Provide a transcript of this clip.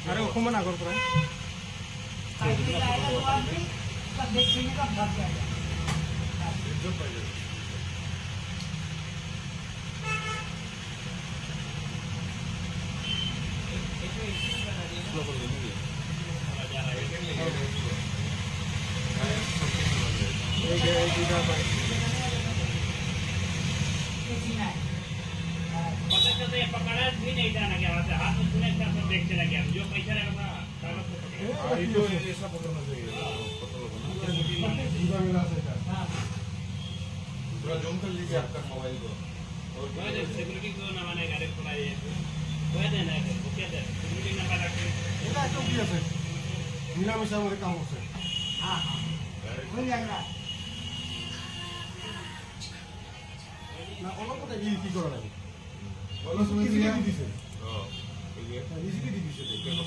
আরে অকমান আগৰ পৰা पकड़ा भी नहीं जाना क्या बात है हाथ में सुने क्या सब देख चला गया जो पैसा रहेगा कागज को पकड़े ऐसा पकड़ना चाहिए पूरा जूम कर लीजिए आपका मोबाइल को और सिक्योरिटी को ना माने गाड़ी खुला ये कोई देना है वो क्या दे सिक्योरिटी नंबर रखे এটা তো কি আছে মিলামিশা করে কাম হচ্ছে हां हां হয়ে যাবে না অলপতে ই কি করা লাগে অলপ সময় দিয়ে দিছে हां ये ইজিলি দিছে देखो